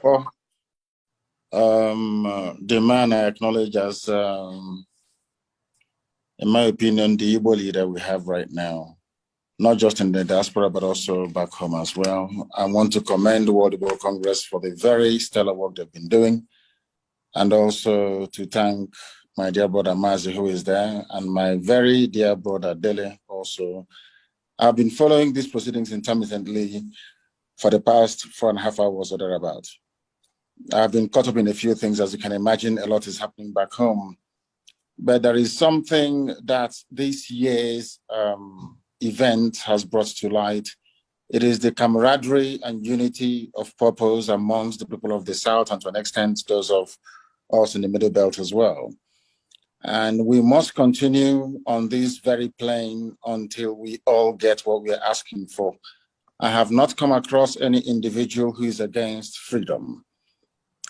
Well, the man I acknowledge as, in my opinion, the Igbo leader we have right now, not just in the diaspora, but also back home as well. I want to commend the World Igbo Congress for the very stellar work they've been doing, and also to thank my dear brother Mazi, who is there, and my very dear brother Dele also. I've been following these proceedings intermittently for the past 4.5 hours or thereabout. I've been caught up in a few things. As you can imagine, a lot is happening back home. But there is something that this year's event has brought to light. It is the camaraderie and unity of purpose amongst the people of the South, and to an extent, those of us in the Middle Belt as well. And we must continue on this very plane until we all get what we are asking for. I have not come across any individual who is against freedom.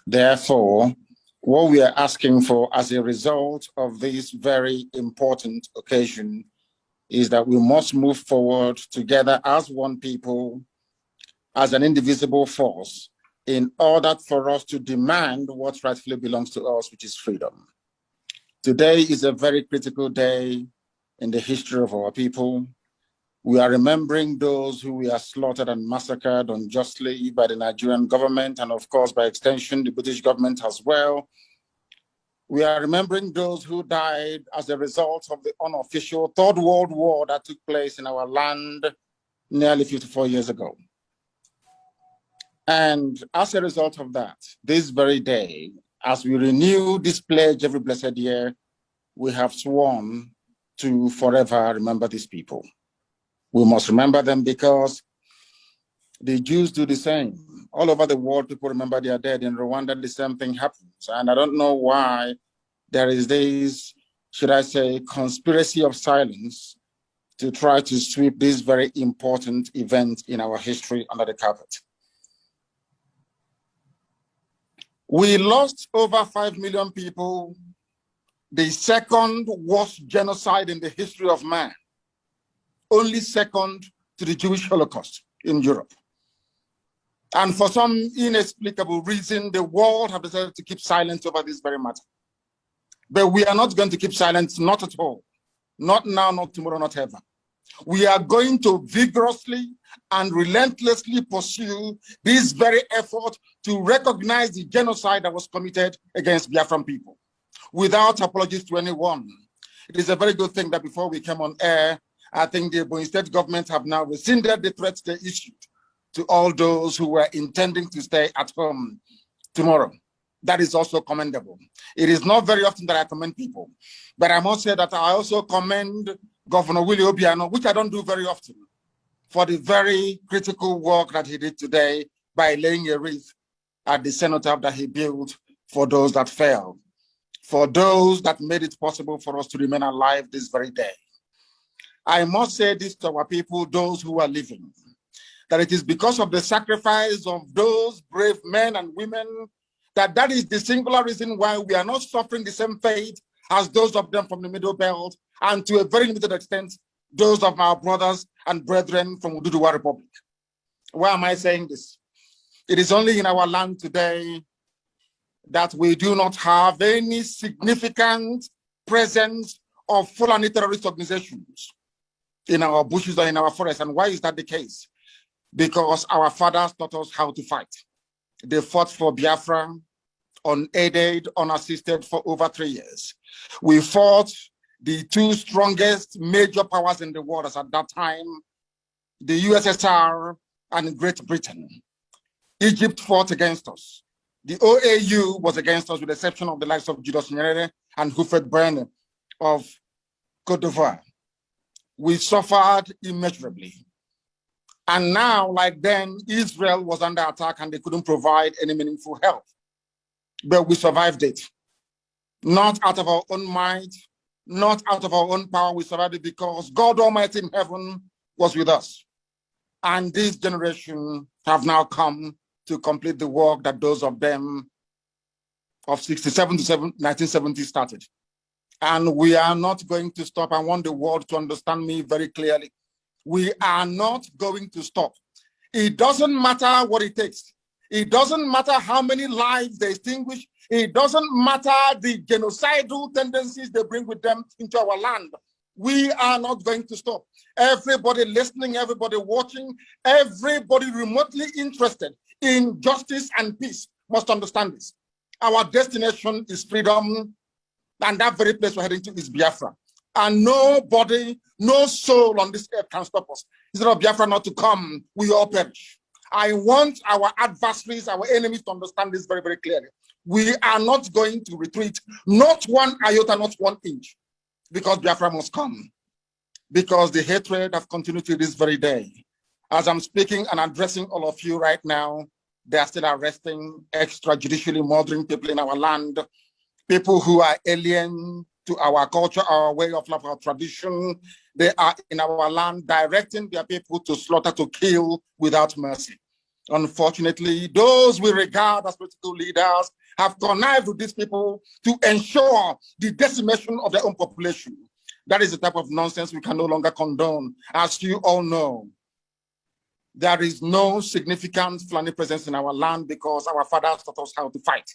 Therefore, what we are asking for as a result of this very important occasion is that we must move forward together as one people, as an indivisible force, in order for us to demand what rightfully belongs to us, which is freedom. Today is a very critical day in the history of our people. We are remembering those who were slaughtered and massacred unjustly by the Nigerian government, and of course, by extension, the British government as well. We are remembering those who died as a result of the unofficial Third World War that took place in our land nearly 54 years ago. And as a result of that, this very day, as we renew this pledge every blessed year, we have sworn to forever remember these people. We must remember them because the Jews do the same. All over the world, people remember their dead. In Rwanda, the same thing happens. And I don't know why there is this, should I say, conspiracy of silence to try to sweep this very important event in our history under the carpet. We lost over 5 million people, the second worst genocide in the history of man, only second to the Jewish Holocaust in Europe. And for some inexplicable reason, the world have decided to keep silent over this very matter. But we are not going to keep silent, not at all. Not now, not tomorrow, not ever. We are going to vigorously and relentlessly pursue this very effort to recognize the genocide that was committed against Biafran people, without apologies to anyone. It is a very good thing that before we came on air, I think the Ebonyi State government have now rescinded the threats they issued to all those who were intending to stay at home tomorrow. That is also commendable. It is not very often that I commend people, but I must say that I also commend Governor Willie Obiano, which I don't do very often, for the very critical work that he did today by laying a wreath at the cenotaph that he built for those that fell, for those that made it possible for us to remain alive this very day. I must say this to our people, those who are living, that it is because of the sacrifice of those brave men and women that is the singular reason why we are not suffering the same fate as those of them from the Middle Belt, and to a very limited extent, those of our brothers and brethren from Ududuwa Republic. Why am I saying this? It is only in our land today that we do not have any significant presence of Fulani terrorist organizations in our bushes or in our forests. And why is that the case? Because our fathers taught us how to fight. They fought for Biafra, unaided, unassisted, for over 3 years. We fought the two strongest major powers in the world as at that time, the USSR and Great Britain. Egypt fought against us. The OAU was against us, with the exception of the likes of Julius Nyerere and Hufred Berne of Cote d'Ivoire. We suffered immeasurably. And now, like then, Israel was under attack and they couldn't provide any meaningful help. But we survived it. Not out of our own might, not out of our own power. We survived it because God Almighty in heaven was with us. And this generation have now come to complete the work that those of them of 67 to 1970 started. And we are not going to stop. I want the world to understand me very clearly. We are not going to stop. It doesn't matter what it takes. It doesn't matter how many lives they extinguish. It doesn't matter the genocidal tendencies they bring with them into our land. We are not going to stop. Everybody listening, everybody watching, everybody remotely interested in justice and peace must understand this. Our destination is freedom, and that very place we're heading to is Biafra. And nobody, no soul on this earth can stop us. Instead of Biafra not to come, we all perish. I want our adversaries, our enemies to understand this very, very clearly. We are not going to retreat, not one iota, not 1 inch, because Biafra must come. Because the hatred have continued to this very day. As I'm speaking and addressing all of you right now, they are still arresting, extrajudicially murdering people in our land, people who are alien to our culture, our way of life, our tradition. They are in our land directing their people to slaughter, to kill without mercy. Unfortunately, those we regard as political leaders have connived with these people to ensure the decimation of their own population. That is the type of nonsense we can no longer condone. As you all know, there is no significant Fulani presence in our land because our fathers taught us how to fight.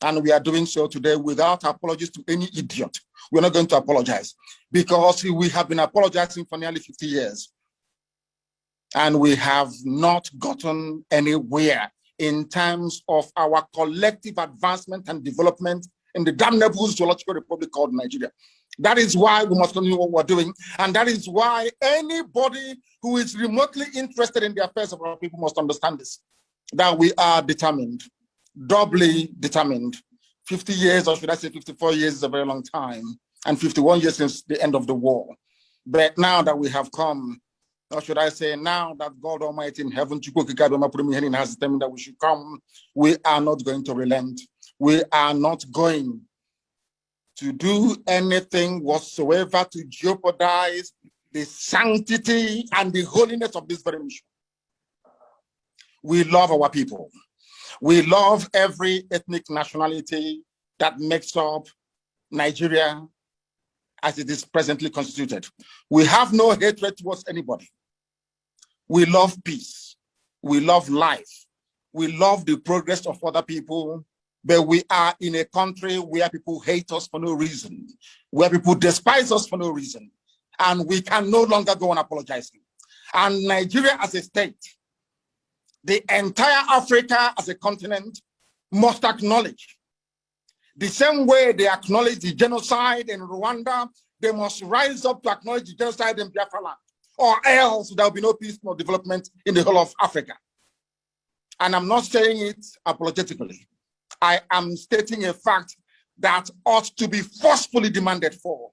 And we are doing so today without apologies to any idiot. We're not going to apologize because we have been apologizing for nearly 50 years. And we have not gotten anywhere in terms of our collective advancement and development in the damnable zoological republic called Nigeria. That is why we must continue what we're doing. And that is why anybody who is remotely interested in the affairs of our people must understand this, that we are determined, doubly determined. 50 years, or should I say 54 years is a very long time, and 51 years since the end of the war. But now that we have come, or should I say now that God Almighty in heaven has determined that we should come, we are not going to relent. We are not going to do anything whatsoever to jeopardize the sanctity and the holiness of this very mission. We love our people. We love every ethnic nationality that makes up Nigeria as it is presently constituted. We have no hatred towards anybody. We love peace. We love life. We love the progress of other people, but we are in a country where people hate us for no reason, where people despise us for no reason, and we can no longer go on apologizing. And Nigeria as a state, the entire Africa as a continent must acknowledge. The same way they acknowledge the genocide in Rwanda, they must rise up to acknowledge the genocide in Biafra land, or else there will be no peace nor development in the whole of Africa. And I'm not saying it apologetically. I am stating a fact that ought to be forcefully demanded for.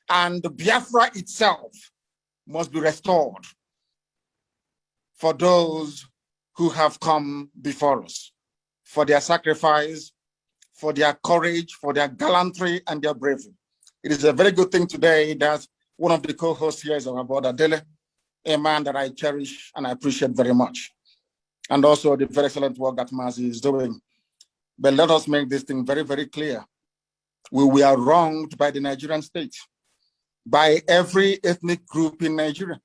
And Biafra itself must be restored for those who have come before us, for their sacrifice, for their courage, for their gallantry and their bravery. It is a very good thing today that one of the co-hosts here is our brother Dele, a man that I cherish and I appreciate very much. And also the very excellent work that Mazi is doing. But let us make this thing very, very clear. We are wronged by the Nigerian state, by every ethnic group in Nigeria.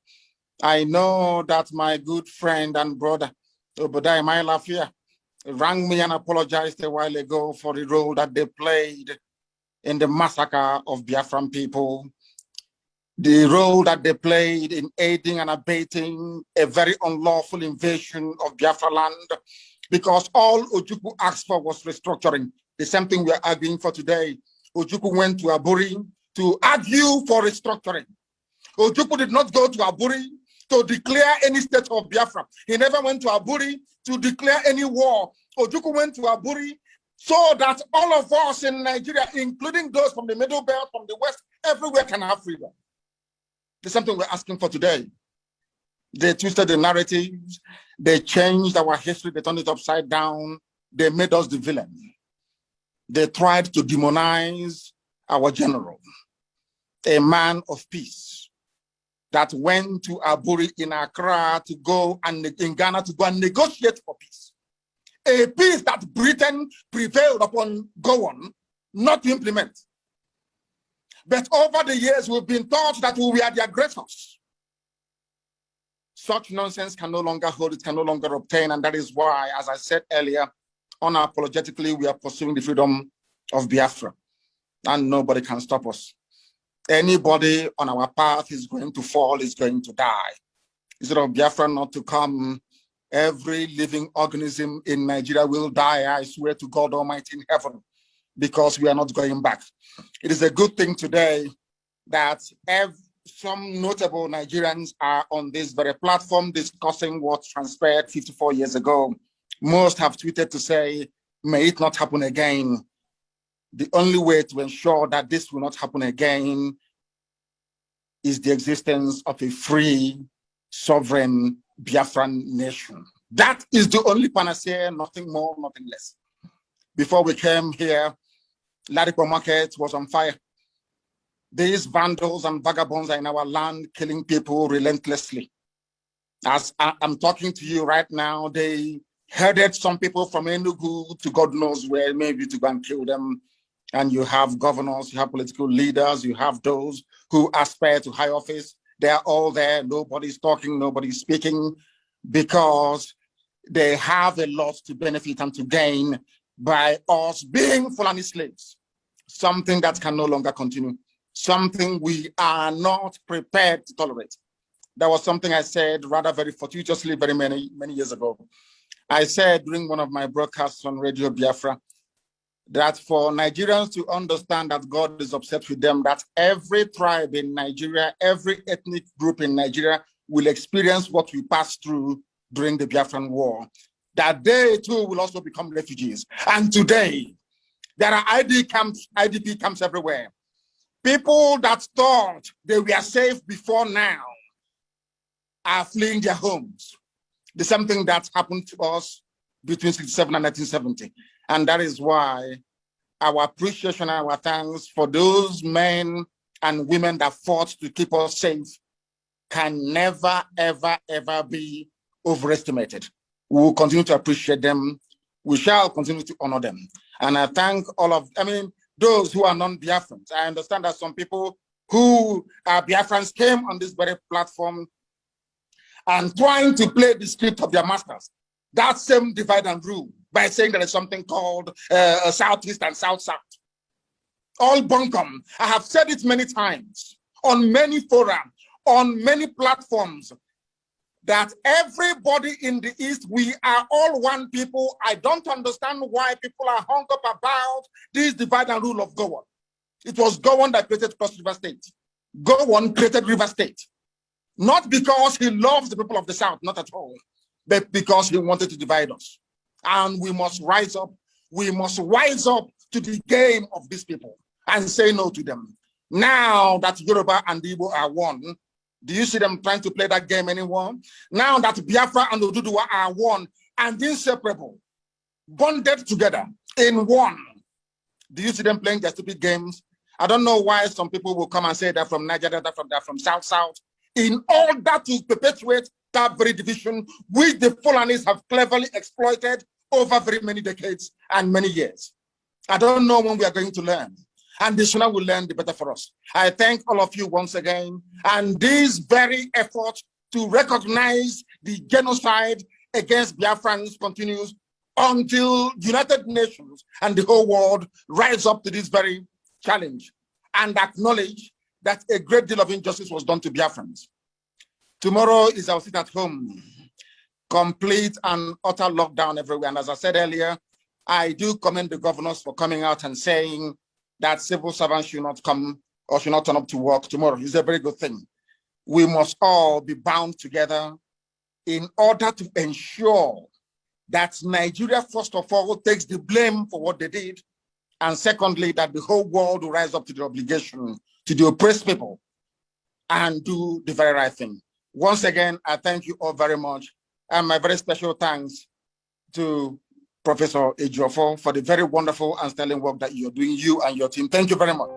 I know that my good friend and brother, Obadiah Mailafia, rang me and apologized a while ago for the role that they played in the massacre of Biafran people, the role that they played in aiding and abating a very unlawful invasion of Biafra land, because all Ojukwu asked for was restructuring. The same thing we are arguing for today. Ojukwu went to Aburi to argue for restructuring. Ojukwu did not go to Aburi to declare any state of Biafra. He never went to Aburi to declare any war. Ojukwu went to Aburi so that all of us in Nigeria, including those from the Middle Belt, from the West, everywhere can have freedom. There's something we're asking for today. They twisted the narratives. They changed our history. They turned it upside down. They made us the villain. They tried to demonize our general, a man of peace that went to Aburi in Accra to go and in Ghana to go and negotiate for peace. A peace that Britain prevailed upon Gowon not to implement. But over the years, we've been taught that we are the aggressors. Such nonsense can no longer hold, it can no longer obtain. And that is why, as I said earlier, unapologetically, we are pursuing the freedom of Biafra. And nobody can stop us. Anybody on our path is going to fall, is going to die. Instead of Biafra not to come, every living organism in Nigeria will die, I swear to God Almighty in heaven, because we are not going back. It is a good thing today that some notable Nigerians are on this very platform discussing what transpired 54 years ago. Most have tweeted to say, may it not happen again. The only way to ensure that this will not happen again is the existence of a free, sovereign Biafran nation. That is the only panacea, nothing more, nothing less. Before we came here, Ladipo Market was on fire. These vandals and vagabonds are in our land, killing people relentlessly. As I'm talking to you right now, they headed some people from Enugu to God knows where, maybe to go and kill them. And you have governors, you have political leaders, you have those who aspire to high office. They are all there. Nobody's talking, nobody's speaking, because they have a lot to benefit and to gain by us being Fulani slaves. Something that can no longer continue. Something we are not prepared to tolerate. That was something I said rather very fortuitously very many years ago. I said during one of my broadcasts on Radio Biafra that for Nigerians to understand that God is upset with them, that every tribe in Nigeria, every ethnic group in Nigeria will experience what we passed through during the Biafran War, that they too will also become refugees. And today, there are IDP camps everywhere. People that thought they were safe before now are fleeing their homes. The same thing that happened to us between 1967 and 1970. And that is why our appreciation and our thanks for those men and women that fought to keep us safe can never, ever, ever be overestimated. We will continue to appreciate them. We shall continue to honor them. And I thank all of, those who are non-Biafrans. I understand that some people who are Biafrans came on this very platform and trying to play the script of their masters. That same divide and rule by saying there is something called Southeast and South-South. All bunkum. I have said it many times on many forums, on many platforms, that everybody in the East, we are all one people. I don't understand why people are hung up about this divide and rule of Gowon. It was Gowon that created Cross River State. Gowon created River State. Not because he loves the people of the South, not at all, but because he wanted to divide us. And we must rise up. We must rise up to the game of these people and say no to them. Now that Yoruba and Igbo are one, do you see them trying to play that game anymore? Now that Biafra and Oduduwa are one and inseparable, bonded together in one, do you see them playing their stupid games? I don't know why some people will come and say they're from Nigeria, they're from South-South, in order to perpetuate that very division which the Fulanis have cleverly exploited over very many decades and many years. I don't know when we are going to learn. And the sooner we learn, the better for us. I thank all of you once again. And this very effort to recognize the genocide against Biafrans continues until United Nations and the whole world rise up to this very challenge and acknowledge that a great deal of injustice was done to Biafrans. Tomorrow is our sit at home, complete and utter lockdown everywhere. And as I said earlier, I do commend the governors for coming out and saying that civil servants should not come or should not turn up to work tomorrow. It's a very good thing. We must all be bound together in order to ensure that Nigeria, first of all, takes the blame for what they did. And secondly, that the whole world will rise up to the obligation to the oppressed people and do the very right thing. Once again, I thank you all very much. And my very special thanks to Professor Ejiofor for the very wonderful and sterling work that you're doing, you and your team. Thank you very much.